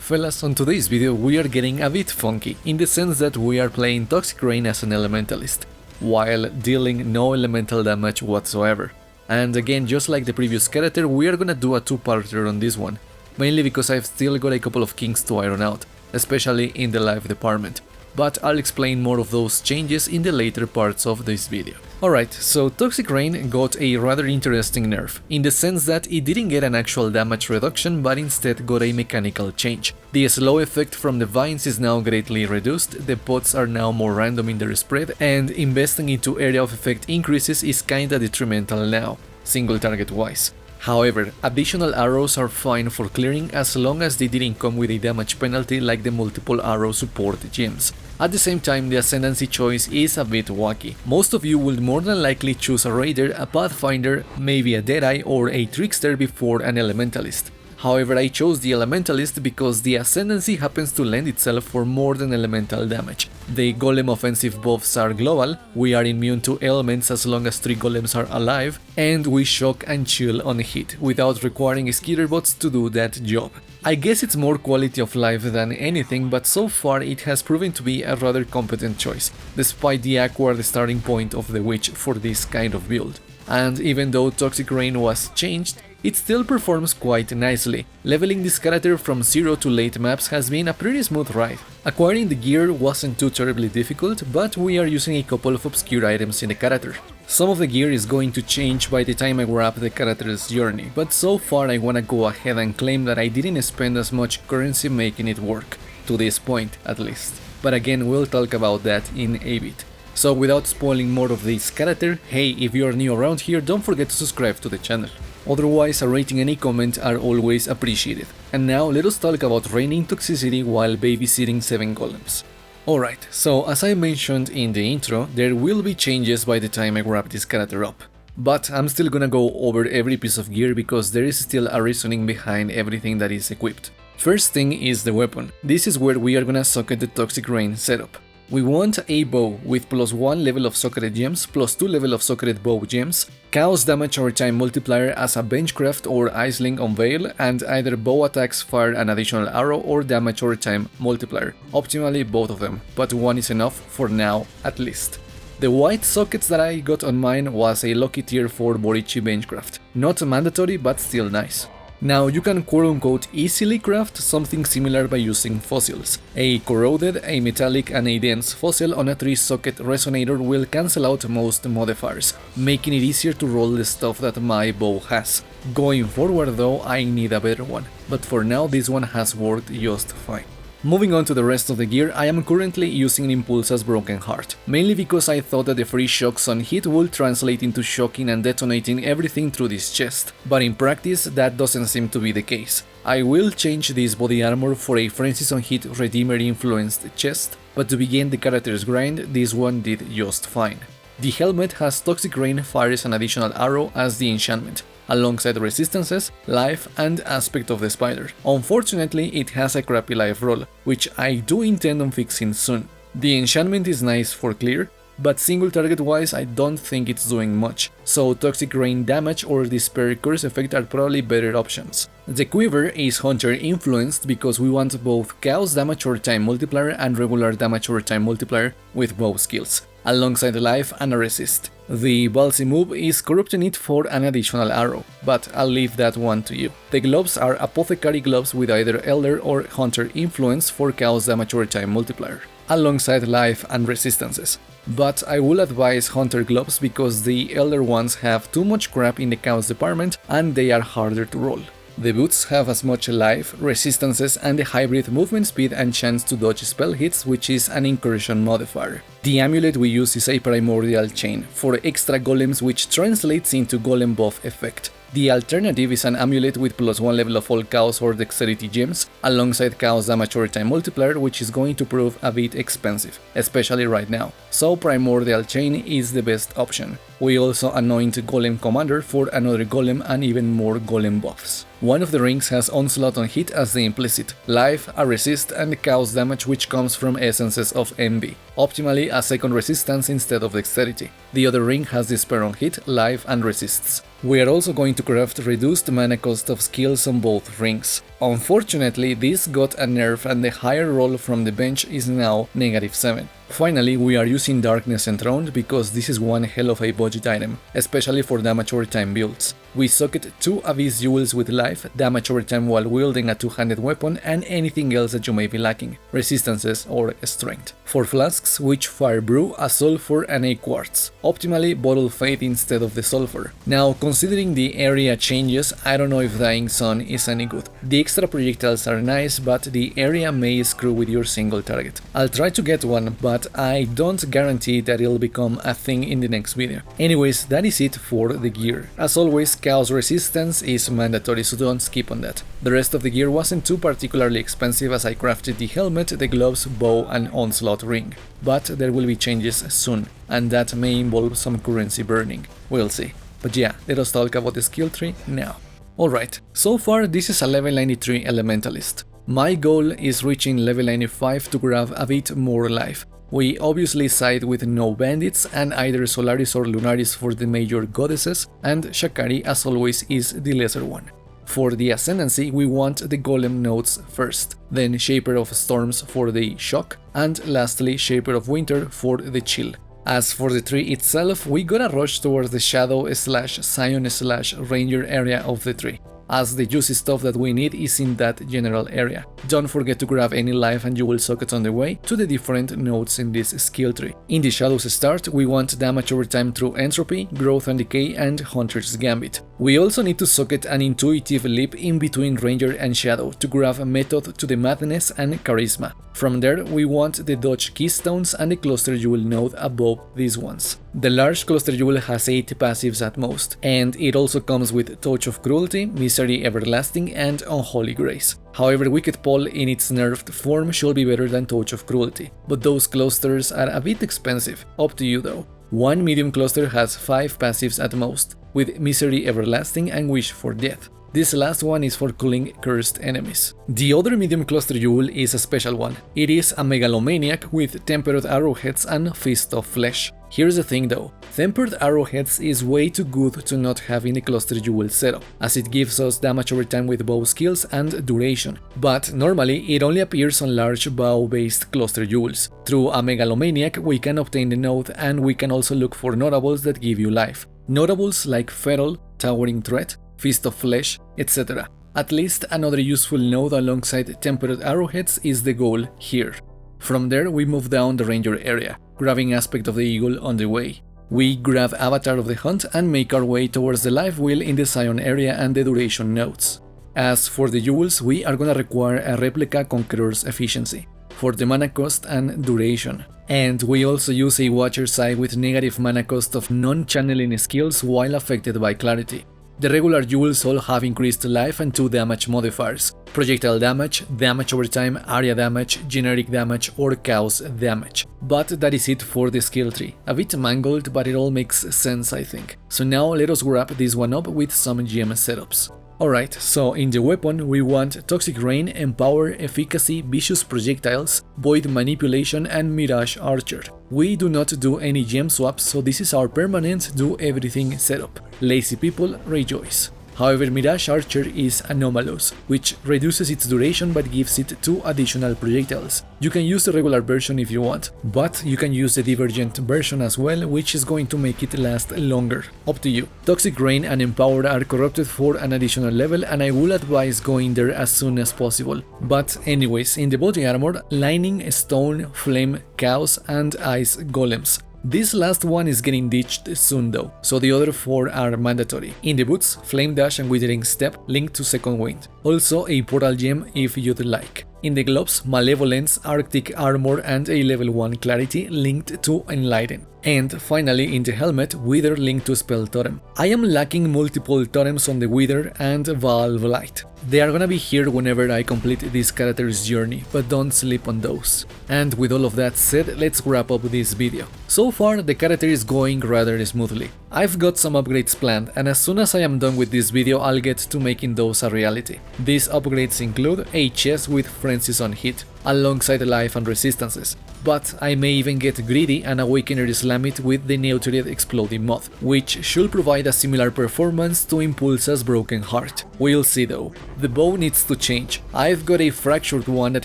Fellas, on today's video we are getting a bit funky, in the sense that we are playing Toxic Rain as an Elementalist, while dealing no elemental damage whatsoever. And again, just like the previous character, we are gonna do a two-parter on this one, mainly because I've still got a couple of kinks to iron out, especially in the life department. But I'll explain more of those changes in the later parts of this video. Alright, so Toxic Rain got a rather interesting nerf, in the sense that it didn't get an actual damage reduction but instead got a mechanical change. The slow effect from the vines is now greatly reduced, the pots are now more random in their spread, and investing into area of effect increases is kinda detrimental now, single target wise. However, additional arrows are fine for clearing as long as they didn't come with a damage penalty like the multiple arrow support gems. At the same time, the ascendancy choice is a bit wacky. Most of you would more than likely choose a raider, a pathfinder, maybe a deadeye or a trickster before an elementalist. However, I chose the Elementalist because the ascendancy happens to lend itself for more than elemental damage. The golem offensive buffs are global, we are immune to elements as long as 3 golems are alive, and we shock and chill on hit, without requiring skitter bots to do that job. I guess it's more quality of life than anything, but so far it has proven to be a rather competent choice, despite the awkward starting point of the witch for this kind of build. And even though Toxic Rain was changed, it still performs quite nicely. Leveling this character from 0 to late maps has been a pretty smooth ride. Acquiring the gear wasn't too terribly difficult, but we are using a couple of obscure items in the character. Some of the gear is going to change by the time I wrap the character's journey, but so far I wanna go ahead and claim that I didn't spend as much currency making it work, to this point at least. But again, we'll talk about that in a bit. So without spoiling more of this character, hey, if you are new around here, don't forget to subscribe to the channel. Otherwise, a rating and a comment are always appreciated. And now let us talk about raining toxicity while babysitting 7 golems. Alright, so as I mentioned in the intro, there will be changes by the time I wrap this character up. But I'm still gonna go over every piece of gear because there is still a reasoning behind everything that is equipped. First thing is the weapon. This is where we are gonna socket the Toxic Rain setup. We want a bow with +1 level of socketed gems, +2 level of socketed bow gems, chaos damage over time multiplier as a benchcraft or iceling on veil, and either bow attacks fire an additional arrow or damage over time multiplier, optimally both of them, but one is enough for now at least. The white sockets that I got on mine was a lucky tier 4 Borichi benchcraft, not mandatory but still nice. Now you can quote-unquote easily craft something similar by using fossils. A corroded, a metallic and a dense fossil on a 3-socket resonator will cancel out most modifiers, making it easier to roll the stuff that my bow has. Going forward though, I need a better one, but for now this one has worked just fine. Moving on to the rest of the gear, I am currently using Impulsa's Broken Heart, mainly because I thought that the free shocks on hit would translate into shocking and detonating everything through this chest, but in practice that doesn't seem to be the case. I will change this body armor for a Francis on hit Redeemer influenced chest, but to begin the character's grind, this one did just fine. The helmet has Toxic Rain fires an additional arrow as the enchantment, alongside resistances, life and aspect of the spider. Unfortunately, it has a crappy life roll, which I do intend on fixing soon. The enchantment is nice for clear, but single target wise I don't think it's doing much, so Toxic Rain damage or Despair curse effect are probably better options. The quiver is hunter influenced because we want both chaos damage over time multiplier and regular damage over time multiplier with bow skills, alongside life and a resist. The ballsy move is corrupting it for an additional arrow, but I'll leave that one to you. The gloves are apothecary gloves with either elder or hunter influence for chaos damage over time multiplier, alongside life and resistances. But I will advise hunter gloves because the elder ones have too much crap in the chaos department and they are harder to roll. The boots have as much life, resistances and the hybrid movement speed and chance to dodge spell hits, which is an incursion modifier. The amulet we use is a primordial chain for extra golems, which translates into golem buff effect. The alternative is an amulet with +1 level of all chaos or dexterity gems, alongside chaos damage over time multiplier, which is going to prove a bit expensive, especially right now, so primordial chain is the best option. We also anoint Golem Commander for another Golem and even more Golem buffs. One of the rings has Onslaught on hit as the implicit, Life, a resist, and Chaos damage which comes from Essences of Envy, optimally a second resistance instead of Dexterity. The other ring has Despair on hit, Life, and resists. We are also going to craft reduced mana cost of skills on both rings. Unfortunately, this got a nerf and the higher roll from the bench is now -7. Finally, we are using Darkness Enthroned because this is one hell of a budget item, especially for damage over time builds. We socket 2 Abyss Jewels with life, damage over time while wielding a two-handed weapon, and anything else that you may be lacking, resistances or strength. For flasks, which fire brew, a sulfur and a quartz. Optimally, bottle fade instead of the sulfur. Now, considering the area changes, I don't know if Dying Sun is any good. The extra projectiles are nice, but the area may screw with your single target. I'll try to get one, but I don't guarantee that it'll become a thing in the next video. Anyways, that is it for the gear. As always, Chaos Resistance is mandatory, so don't skip on that. The rest of the gear wasn't too particularly expensive as I crafted the helmet, the gloves, bow and onslaught ring. But there will be changes soon, and that may involve some currency burning. We'll see. But yeah, let us talk about the skill tree now. Alright, so far this is a level 93 Elementalist. My goal is reaching level 95 to grab a bit more life. We obviously side with no bandits and either Solaris or Lunaris for the major goddesses, and Shakari as always is the lesser one. For the Ascendancy we want the Golem nodes first, then Shaper of Storms for the shock, and lastly Shaper of Winter for the chill. As for the tree itself, we gotta rush towards the Shadow/Scion/Ranger area of the tree, as the juicy stuff that we need is in that general area. Don't forget to grab any life and you will socket on the way to the different nodes in this skill tree. In the Shadows start, we want damage over time through Entropy, Growth and Decay and Hunter's Gambit. We also need to socket an intuitive leap in between Ranger and Shadow to grab a Method to the Madness and Charisma. From there, we want the Dodge Keystones and the Cluster Jewel node above these ones. The large Cluster Jewel has 8 passives at most, and it also comes with Touch of Cruelty, Misery Everlasting and Unholy Grace. However, Wicked Pull in its nerfed form should be better than Touch of Cruelty, but those clusters are a bit expensive, up to you though. One medium cluster has 5 passives at most, with Misery Everlasting and Wish for Death. This last one is for killing cursed enemies. The other medium cluster jewel is a special one. It is a Megalomaniac with Tempered Arrowheads and Fist of Flesh. Here's the thing though, Tempered Arrowheads is way too good to not have in the cluster jewel setup, as it gives us damage over time with bow skills and duration. But normally it only appears on large bow-based cluster jewels. Through a Megalomaniac we can obtain the node, and we can also look for notables that give you life. Notables like Feral, Towering Threat, Fist of Flesh, etc. At least another useful node alongside Tempered Arrowheads is the goal here. From there we move down the Ranger area, grabbing Aspect of the Eagle on the way. We grab Avatar of the Hunt and make our way towards the Life Wheel in the Scion area and the Duration nodes. As for the jewels, we are gonna require a Replica Conqueror's Efficiency for the mana cost and duration. And we also use a Watcher's Eye with negative mana cost of non-channeling skills while affected by Clarity. The regular jewels all have increased life and 2 damage modifiers: projectile damage, damage over time, area damage, generic damage or chaos damage. But that is it for the skill tree. A bit mangled, but it all makes sense I think. So now let us wrap this one up with some GM setups. Alright, so in the weapon we want Toxic Rain, Empower, Efficacy, Vicious Projectiles, Void Manipulation and Mirage Archer. We do not do any gem swaps, so this is our permanent do everything setup. Lazy people rejoice. However, Mirage Archer is anomalous, which reduces its duration but gives it 2 additional projectiles. You can use the regular version if you want, but you can use the Divergent version as well, which is going to make it last longer. Up to you. Toxic Rain and Empower are corrupted for an additional level, and I will advise going there as soon as possible. But anyways, in the body armor, Lightning, Stone, Flame, Chaos and Ice Golems. This last one is getting ditched soon though, so the other 4 are mandatory. In the boots, Flame Dash and Withering Step linked to Second Wind. Also a Portal Gem if you'd like. In the gloves, Malevolence, Arctic Armor and a level 1 Clarity linked to Enlighten. And finally in the helmet, Wither linked to Spell Totem. I am lacking multiple totems on the Wither and Valve Light. They are gonna be here whenever I complete this character's journey, but don't sleep on those. And with all of that said, let's wrap up this video. So far the character is going rather smoothly. I've got some upgrades planned, and as soon as I am done with this video I'll get to making those a reality. These upgrades include a chest with Frenzies on hit, alongside life and resistances. But I may even get greedy and awaken or slam it with the Neutered Exploding Moth, which should provide a similar performance to Impulsa's Broken Heart. We'll see though. The bow needs to change. I've got a fractured one that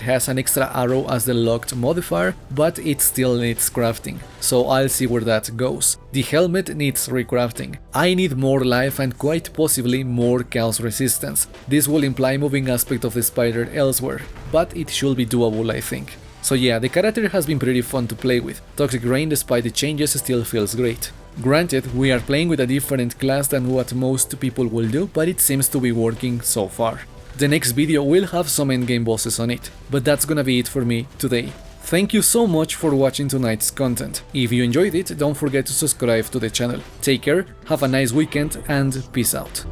has an extra arrow as the locked modifier, but it still needs crafting, so I'll see where that goes. The helmet needs recrafting. I need more life and quite possibly more chaos resistance. This will imply moving aspect of the spider elsewhere, but it should be doable I think. So yeah, the character has been pretty fun to play with. Toxic Rain, despite the changes, still feels great. Granted, we are playing with a different class than what most people will do, but it seems to be working so far. The next video will have some endgame bosses on it, but that's gonna be it for me today. Thank you so much for watching tonight's content. If you enjoyed it, don't forget to subscribe to the channel. Take care, have a nice weekend, and peace out.